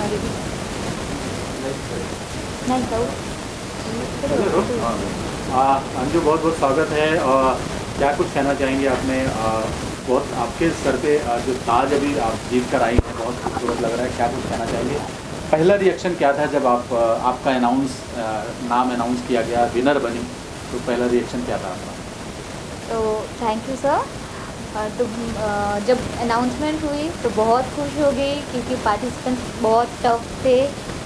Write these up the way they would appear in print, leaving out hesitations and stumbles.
हमारे भी नहीं था अंजू, बहुत बहुत स्वागत है। और क्या कुछ कहना चाहेंगे आपने? बहुत आपके सर पे जो ताज अभी आप जीत कर आई हैं, बहुत खूबसूरत लग रहा है। क्या कुछ कहना चाहेंगे? पहला रिएक्शन क्या था जब आपका नाम अनाउंस किया गया, विनर बनी, तो पहला रिएक्शन क्या था आपका? तो थैंक यू सर। तो जब अनाउंसमेंट हुई तो बहुत खुश हो गई, क्योंकि पार्टिसिपेंट्स बहुत टफ थे।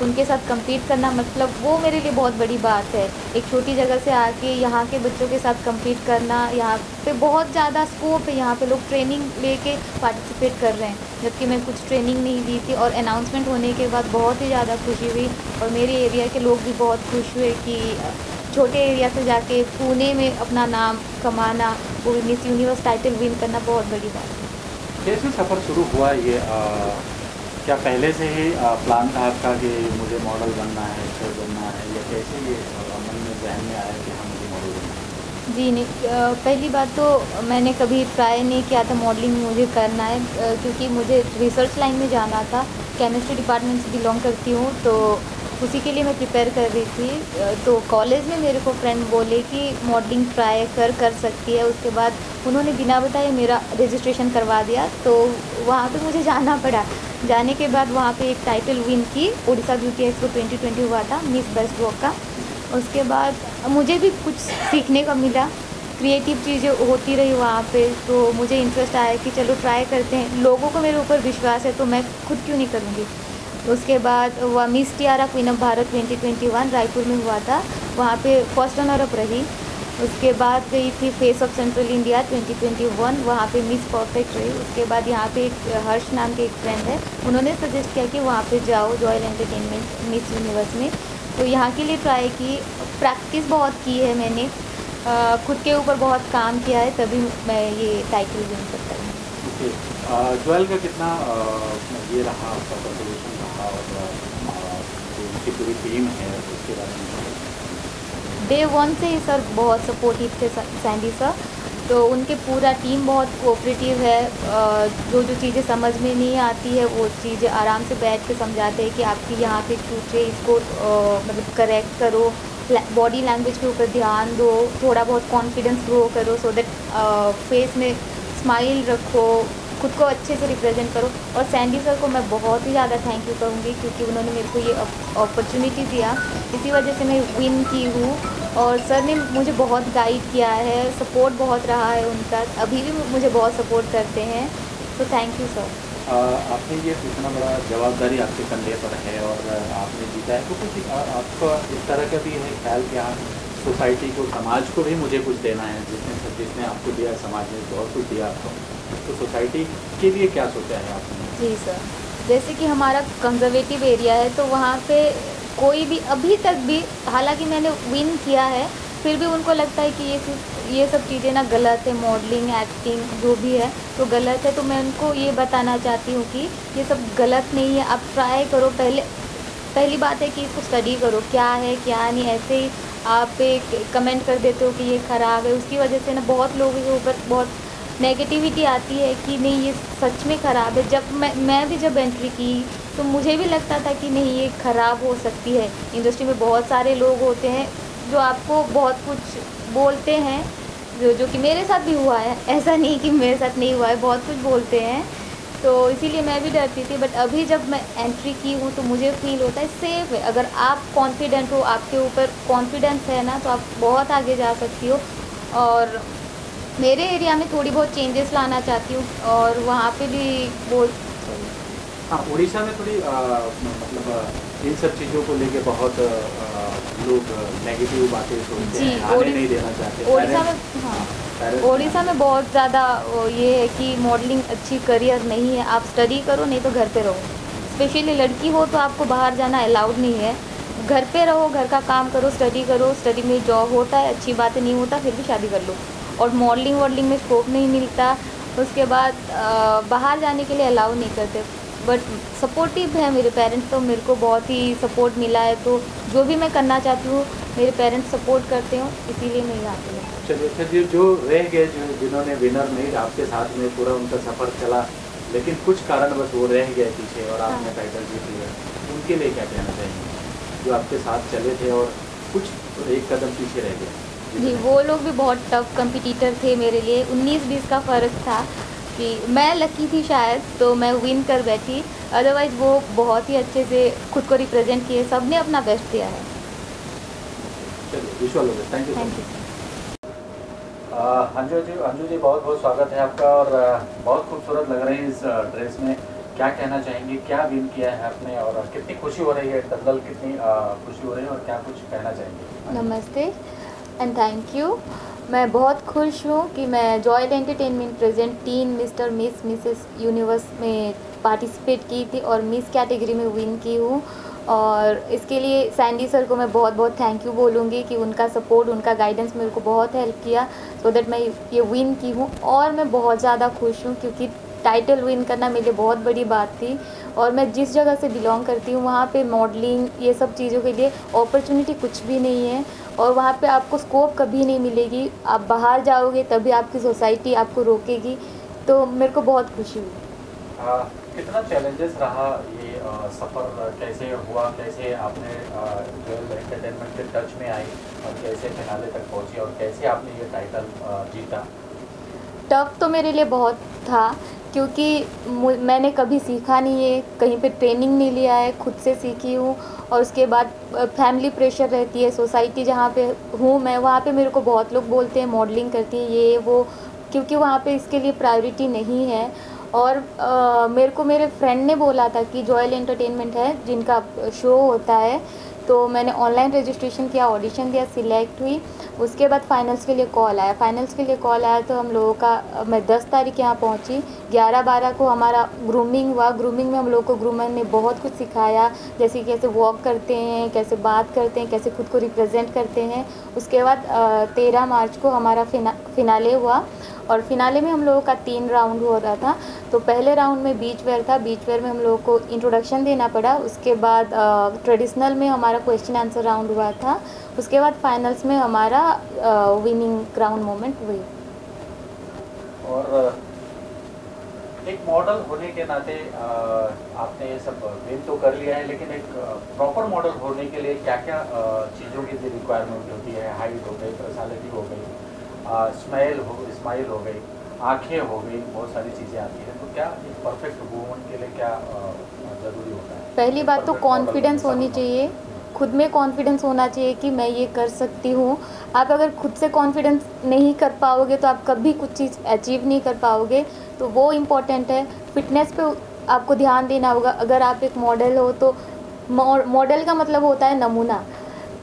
उनके साथ compete करना मतलब वो मेरे लिए बहुत बड़ी बात है। एक छोटी जगह से आके यहाँ के बच्चों के साथ compete करना, यहाँ पे बहुत ज़्यादा स्कोप है। यहाँ पे लोग ट्रेनिंग लेके पार्टिसिपेट कर रहे हैं, जबकि मैं कुछ ट्रेनिंग नहीं ली थी। और अनाउंसमेंट होने के बाद बहुत ही ज़्यादा खुशी हुई, और मेरे एरिया के लोग भी बहुत खुश हुए कि छोटे एरिया से जाके पुणे में अपना नाम कमाना, वो भी मिस यूनिवर्स टाइटल विन करना, बहुत बड़ी बात है। कैसे सफ़र शुरू हुआ ये? क्या पहले से ही प्लान था आपका कि मुझे मॉडल बनना है, एक्टर बनना है, या कैसे ये मन में जहन में आया कि हाँ मुझे मॉडल बनना है? जी नहीं, पहली बात तो मैंने कभी ट्राई नहीं किया था मॉडलिंग मुझे करना है, क्योंकि मुझे रिसर्च लाइन में जाना था। केमिस्ट्री डिपार्टमेंट से बिलोंग करती हूँ, तो उसी के लिए मैं प्रिपेयर कर रही थी। तो कॉलेज में मेरे को फ्रेंड बोले कि मॉडलिंग ट्राई कर सकती है। उसके बाद उन्होंने बिना बताए मेरा रजिस्ट्रेशन करवा दिया, तो वहाँ पे मुझे जाना पड़ा। जाने के बाद वहाँ पे एक टाइटल विन की, उड़ीसा ब्यूटी एक्सपो 2020 हुआ था, मिस बेस्ट वर्क का। उसके बाद मुझे भी कुछ सीखने को मिला, क्रिएटिव चीज़ें होती रही वहाँ पे, तो मुझे इंटरेस्ट आया कि चलो ट्राई करते हैं। लोगों को मेरे ऊपर विश्वास है, तो मैं खुद क्यों नहीं करूँगी। उसके बाद वह miss Tiara queen of Bharat 2021 Raipur में हुआ था, वहाँ पे फर्स्ट रनर अप रही। उसके बाद गई थी फेस ऑफ सेंट्रल इंडिया 2021, वहाँ पे मिस परफेक्ट रही। उसके बाद यहाँ पे एक हर्ष नाम के एक फ्रेंड है, उन्होंने सजेस्ट किया कि वहाँ पे जाओ जॉयल एंटरटेनमेंट मिस यूनिवर्स में, तो यहाँ के लिए ट्राई की। प्रैक्टिस बहुत की है मैंने, खुद के ऊपर बहुत काम किया है, तभी मैं ये टाइटल विन कर पाई। ज्वेल का कितना ये रहा आपका कंट्रीब्यूशन रहा, और जो उनकी पूरी टीम है उसके बारे में? डे 1 से ही सर बहुत सपोर्टिव थे सैंडी सर, तो उनके पूरा टीम बहुत कोऑपरेटिव है। जो जो चीज़ें समझ में नहीं आती है वो चीज़ें आराम से बैठ के समझाते हैं कि आपकी यहाँ पे छूट है, इसको मतलब करेक्ट करो, बॉडी लैंग्वेज के ऊपर ध्यान दो, थोड़ा बहुत कॉन्फिडेंस ग्रो करो, सो दैट फेस में स्माइल रखो, खुद को अच्छे से रिप्रेजेंट करो। और सैंडी सर को मैं बहुत ही ज़्यादा थैंक यू कहूँगी, क्योंकि उन्होंने मेरे को ये अपॉर्चुनिटी दिया, इसी वजह से मैं विन की हूँ। और सर ने मुझे बहुत गाइड किया है, सपोर्ट बहुत रहा है उनका, अभी भी मुझे बहुत सपोर्ट करते हैं, तो थैंक यू सर। आपने ये इतना बड़ा जवाबदारी आपके कंधे पर है और आपने जीता है, तो कुछ आपका इस तरह का भी है ख्याल कि हाँ सोसाइटी को, समाज को भी मुझे कुछ देना है? जिसने आपको दिया, समाज ने बहुत कुछ दिया आपको, तो सोसाइटी के लिए क्या सोचा है आपने? जी सर, जैसे कि हमारा कंजर्वेटिव एरिया है, तो वहाँ पे कोई भी अभी तक भी, हालांकि मैंने विन किया है, फिर भी उनको लगता है कि ये सब चीज़ें ना गलत है, मॉडलिंग एक्टिंग जो भी है तो गलत है। तो मैं उनको ये बताना चाहती हूँ कि ये सब गलत नहीं है, आप ट्राई करो। पहली बात है कि इसको स्टडी करो, क्या है क्या नहीं। ऐसे ही आप एक कमेंट कर देते हो कि ये ख़राब है, उसकी वजह से ना बहुत लोगों के ऊपर बहुत नेगेटिविटी आती है कि नहीं ये सच में ख़राब है। जब मैं भी जब एंट्री की तो मुझे भी लगता था कि नहीं ये ख़राब हो सकती है। इंडस्ट्री में बहुत सारे लोग होते हैं जो आपको बहुत कुछ बोलते हैं, जो कि मेरे साथ भी हुआ है, ऐसा नहीं कि मेरे साथ नहीं हुआ है, बहुत कुछ बोलते हैं, तो इसीलिए मैं भी डरती थी। बट अभी जब मैं एंट्री की हूँ तो मुझे फ़ील होता है सेफ़ है। अगर आप कॉन्फिडेंट हो, आपके ऊपर कॉन्फिडेंस है ना, तो आप बहुत आगे जा सकती हो। और मेरे एरिया में थोड़ी बहुत चेंजेस लाना चाहती हूँ, और वहाँ पे भी बोल हाँ, उड़ीसा में थोड़ी मतलब इन सब चीज़ों को लेके बहुत लोग नेगेटिव बातें सोचते हैं, आने नहीं देना चाहते। उड़ीसा में, हाँ, उड़ीसा में बहुत ज़्यादा ये है कि मॉडलिंग अच्छी करियर नहीं है, आप स्टडी करो, नहीं तो घर पे रहो। स्पेशली लड़की हो तो आपको बाहर जाना अलाउड नहीं है, घर पे रहो, घर का काम करो, स्टडी करो। स्टडी में जॉब होता है, अच्छी बात है, नहीं होता फिर भी शादी कर लो। और मॉडलिंग में स्कोप नहीं मिलता। उसके बाद बाहर जाने के लिए अलाउ नहीं करते। बट सपोर्टिव है मेरे पेरेंट्स, तो मेरे को बहुत ही सपोर्ट मिला है, तो जो भी मैं करना चाहती हूँ मेरे पेरेंट्स सपोर्ट करते हो, इसीलिए मैं यहाँ पे हूँ। चलिए, फिर जो रह गए, जिन्होंने विनर नहीं, आपके साथ में पूरा उनका सफ़र चला, लेकिन कुछ कारणवश वो रह गए पीछे और आपने हाँ। टाइटल जीत लिया, उनके लिए क्या कहना चाहेंगे जो आपके साथ चले थे और कुछ एक कदम पीछे रह गए? जी, वो लोग भी बहुत टफ कंपटीटर थे मेरे लिए। 19-20 का फ़र्क था कि मैं लकी थी शायद, तो मैं विन कर बैठी। अदरवाइज़ वो बहुत ही अच्छे से खुद को रिप्रेजेंट किए, सब ने अपना बेस्ट दिया है। चलिए, wish all the best. Thank you. Thank you. Anju ji बहुत बहुत स्वागत है आपका और बहुत खूबसूरत लग रही है इस ड्रेस में। क्या कहना चाहेंगे, क्या विन किया है आपने और कितनी खुशी हो रही है, दलदल कितनी खुशी हो रही है और क्या कुछ कहना चाहेंगे? नमस्ते एंड थैंक यू। मैं बहुत खुश हूँ कि मैं Joel entertainment present tin mister miss Mrs universe में पार्टिसिपेट की थी और मिस कैटेगरी में विन की हूँ। और इसके लिए सैंडी सर को मैं बहुत बहुत थैंक यू बोलूँगी कि उनका सपोर्ट, उनका गाइडेंस मेरे को बहुत हेल्प किया सो दैट मैं ये विन की हूँ। और मैं बहुत ज़्यादा खुश हूँ क्योंकि टाइटल विन करना मेरे लिए बहुत बड़ी बात थी। और मैं जिस जगह से बिलोंग करती हूँ वहाँ पे मॉडलिंग ये सब चीज़ों के लिए अपॉर्चुनिटी कुछ भी नहीं है और वहाँ पे आपको स्कोप कभी नहीं मिलेगी। आप बाहर जाओगे तभी आपकी सोसाइटी आपको रोकेगी, तो मेरे को बहुत खुशी हुई। कितना चैलेंजेस रहा ये सफ़र, कैसे हुआ, कैसे आपने जॉयल एंटरटेनमेंट के टच में आई और कैसे फिनाले तक पहुंची और कैसे आपने ये टाइटल जीता? टफ तो मेरे लिए बहुत था क्योंकि मैंने कभी सीखा नहीं है, कहीं पे ट्रेनिंग नहीं लिया है, खुद से सीखी हूँ। और उसके बाद फैमिली प्रेशर रहती है, सोसाइटी जहाँ पे हूँ मैं वहाँ पे मेरे को बहुत लोग बोलते हैं मॉडलिंग करती है ये वो, क्योंकि वहाँ पे इसके लिए प्रायोरिटी नहीं है। और मेरे को मेरे फ्रेंड ने बोला था कि जॉयल एंटरटेनमेंट है जिनका शो होता है, तो मैंने ऑनलाइन रजिस्ट्रेशन किया, ऑडिशन दिया, सिलेक्ट हुई। उसके बाद फाइनल्स के लिए कॉल आया। फाइनल्स के लिए कॉल आया तो हम लोगों का मैं 10 तारीख यहाँ पहुँची। 11-12 को हमारा ग्रूमिंग हुआ। ग्रूमिंग में हम लोगों को ग्रूमर ने बहुत कुछ सिखाया, जैसे कैसे वॉक करते हैं, कैसे बात करते हैं, कैसे खुद को रिप्रेजेंट करते हैं। उसके बाद 13 मार्च को हमारा फिनाले हुआ और फिनाले में हम लोगों का 3 राउंड हो रहा था। तो पहले राउंड में बीच वेयर था, बीच वेयर में हम लोगों को इंट्रोडक्शन देना पड़ा। उसके बाद ट्रेडिशनल में हमारा क्वेश्चन आंसर राउंड हुआ था। उसके बाद फाइनल्स में हमारा विनिंग क्राउन मोमेंट हुई। और एक मॉडल होने के नाते आपने ये सब विन तो कर लिया है, लेकिन एक प्रॉपर मॉडल होने के लिए क्या क्या चीज़ों की रिक्वायरमेंट होती है? हाइट हो गई, पर्सनालिटी हो गई, स्माइल हो गई, आंखें हो गई, बहुत सारी चीज़ें आती हैं। तो क्या एक परफेक्ट वुमन के लिए क्या ज़रूरी होता है? पहली बात तो कॉन्फिडेंस होनी चाहिए, खुद में कॉन्फिडेंस होना चाहिए कि मैं ये कर सकती हूँ। आप अगर खुद से कॉन्फिडेंस नहीं कर पाओगे तो आप कभी कुछ चीज़ अचीव नहीं कर पाओगे, तो वो इम्पोर्टेंट है। फिटनेस पे आपको ध्यान देना होगा। अगर आप एक मॉडल हो तो मॉडल का मतलब होता है नमूना।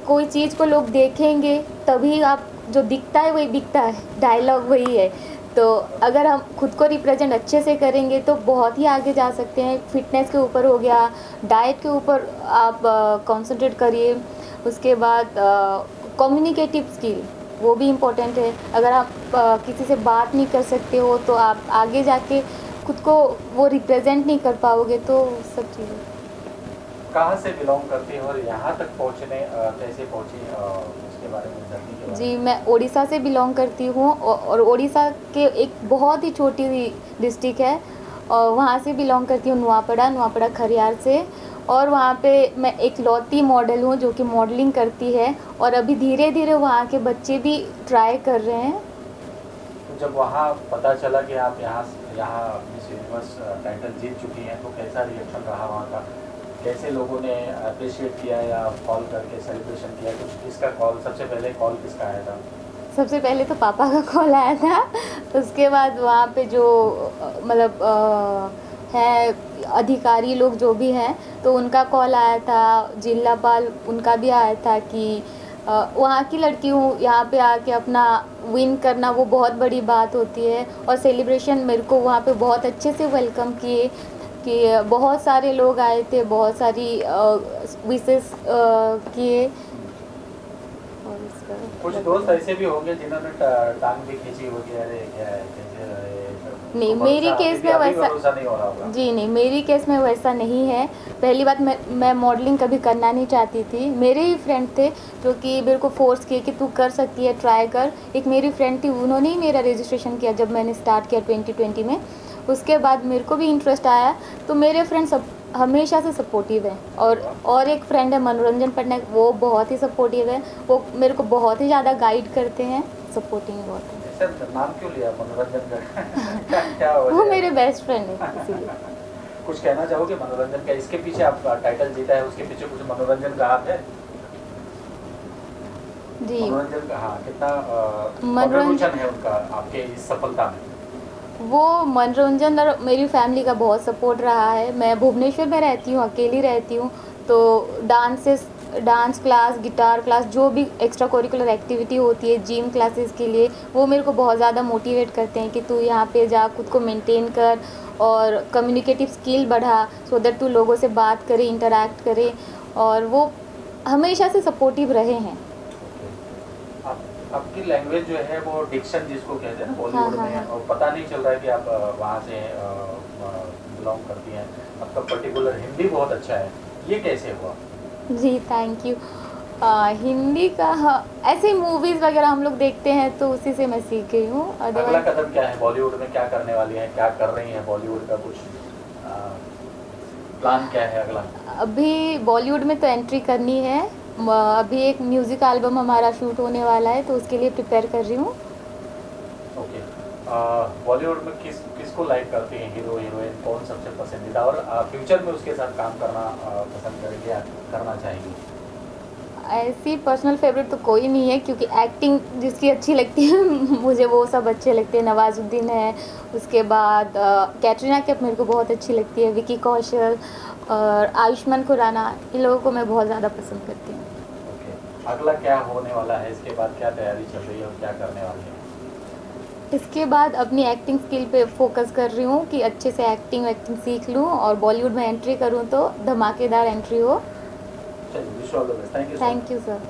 कोई चीज़ को लोग देखेंगे तभी आप, जो दिखता है वही बिकता है, डायलॉग वही है। तो अगर हम खुद को रिप्रेजेंट अच्छे से करेंगे तो बहुत ही आगे जा सकते हैं। फिटनेस के ऊपर हो गया, डाइट के ऊपर आप कंसंट्रेट करिए। उसके बाद कम्युनिकेटिव स्किल वो भी इम्पोर्टेंट है। अगर आप किसी से बात नहीं कर सकते हो तो आप आगे जाके खुद को वो रिप्रेजेंट नहीं कर पाओगे। तो सब चीज़ें। कहाँ से बिलोंग करती हो और यहाँ तक पहुँचने कैसे पहुँची, उसके बारे में जर्नी के बारे जी, मैं उड़ीसा से बिलोंग करती हूँ और उड़ीसा के एक बहुत ही छोटी सी डिस्ट्रिक्ट है और वहाँ से बिलोंग करती हूँ, नुआपड़ा खरियार से। और वहाँ पे मैं एक लौती मॉडल हूँ जो कि मॉडलिंग करती है और अभी धीरे धीरे वहाँ के बच्चे भी ट्राई कर रहे हैं। तो जब वहाँ पता चला कि आप यहाँ मिस यूनिवर्स टाइटल जीत चुकी हैं, तो कैसा रिएक्शन रहा वहाँ का? कैसे लोगों ने अप्रिशिएट किया या कॉल करके सेलिब्रेशन किया? कुछ किसका कॉल, सबसे पहले कॉल किसका आया था? सबसे पहले तो पापा का कॉल आया था। उसके बाद वहाँ पे जो मतलब है अधिकारी लोग जो भी हैं तो उनका कॉल आया था। जिलापाल उनका भी आया था कि वहाँ की लड़की हूँ, यहाँ पे आके अपना विन करना वो बहुत बड़ी बात होती है। और सेलिब्रेशन मेरे को वहाँ पे बहुत अच्छे से वेलकम किए कि बहुत सारे लोग आए थे, बहुत सारी विशेस किए। और इसका कुछ दोस्त ऐसे भी होंगे जिन्होंने टांग भी खींची होगी, अरे क्या है, कैसे रहे? नहीं, मेरी केस में वैसा नहीं हो रहा होगा। जी नहीं, मेरी केस में वैसा नहीं है। पहली बात, मैं मॉडलिंग कभी करना नहीं चाहती थी। मेरे ही फ्रेंड थे जो कि मेरे को फोर्स किए कि तू कर सकती है, ट्राई कर। एक मेरी फ्रेंड थी, उन्होंने ही मेरा रजिस्ट्रेशन किया जब मैंने स्टार्ट किया 2020 में। उसके बाद मेरे को भी इंटरेस्ट आया, तो मेरे फ्रेंड्स सब हमेशा से सपोर्टिव है। और एक फ्रेंड है मनोरंजन पटनायक, वो बहुत ही सपोर्टिव है, वो मेरे को बहुत ही ज़्यादा गाइड करते हैं, सपोर्टिंग बहुत है। सर नाम क्यों लिया मनोरंजन का? क्या वो मेरे बेस्ट फ्रेंड है इसीलिए। कुछ कहना चाहोगे मनोरंजन का? इसके पीछे आप टाइटल जीता है, उसके पीछे कुछ मनोरंजन का हाथ है जी? मनोरंजन का हाँ, कितना कंट्रीब्यूशन है उनका आपके इस सफलता में? वो मनोरंजन और मेरी फैमिली का बहुत सपोर्ट रहा है। मैं भुवनेश्वर में रहती हूँ, अकेली रहती हूँ, तो डांस क्लास, गिटार क्लास, जो भी एक्स्ट्रा करिकुलर एक्टिविटी होती है, जिम क्लासेस के लिए, वो मेरे को बहुत ज़्यादा मोटिवेट करते हैं कि तू यहाँ पे जा, खुद को मेंटेन कर और कम्युनिकेटिव स्किल बढ़ा, सो दैट तू लोगों से बात करे, इंटरैक्ट करे, और वो हमेशा से सपोर्टिव रहे हैं। आपकी लैंग्वेज जो है वो डिक्शन जिसको कहते हैं ना बॉलीवुड में, और पता नहीं चल रहा है कि आप वहाँ से बिलोंग करती हैं। आपका पर्टिकुलर हिंदी बहुत अच्छा है, ये कैसे हुआ? जी थैंक यू। हिंदी का ऐसे मूवीज़ वगैरह हम लोग देखते हैं, तो उसी से मैं सीख गई हूँ। अगला कदम क्या है बॉलीवुड में? क्या करने वाली हैं, क्या कर रही हैं बॉलीवुड का? कुछ प्लान क्या है अगला? अभी बॉलीवुड में तो एंट्री करनी है। अभी एक म्यूज़िक एल्बम हमारा शूट होने वाला है, तो उसके लिए प्रिपेयर कर रही हूँ। ओके, बॉलीवुड में किसको लाइक करती हैं, हीरो हीरोइन कौन सबसे पसंदीदा, और फ्यूचर में उसके साथ काम करना पसंद करेंगे या करना चाहेंगे? ऐसी पर्सनल फेवरेट तो कोई नहीं है, क्योंकि एक्टिंग जिसकी अच्छी लगती है मुझे वो सब अच्छे लगते हैं। नवाजुद्दीन है, उसके बाद कैटरीना कैफ मेरे को बहुत अच्छी लगती है, विकी कौशल और आयुष्मान खुराना, इन लोगों को मैं बहुत ज़्यादा पसंद करती हूँ। ओके, अगला क्या होने वाला है? इसके बाद क्या तैयारी चल रही है और क्या करने वाली है? इसके बाद अपनी एक्टिंग स्किल पे फोकस कर रही हूँ कि अच्छे से एक्टिंग सीख लूँ और बॉलीवुड में एंट्री करूँ तो धमाकेदार एंट्री हो। चलिए, wish all the best. Thank you sir.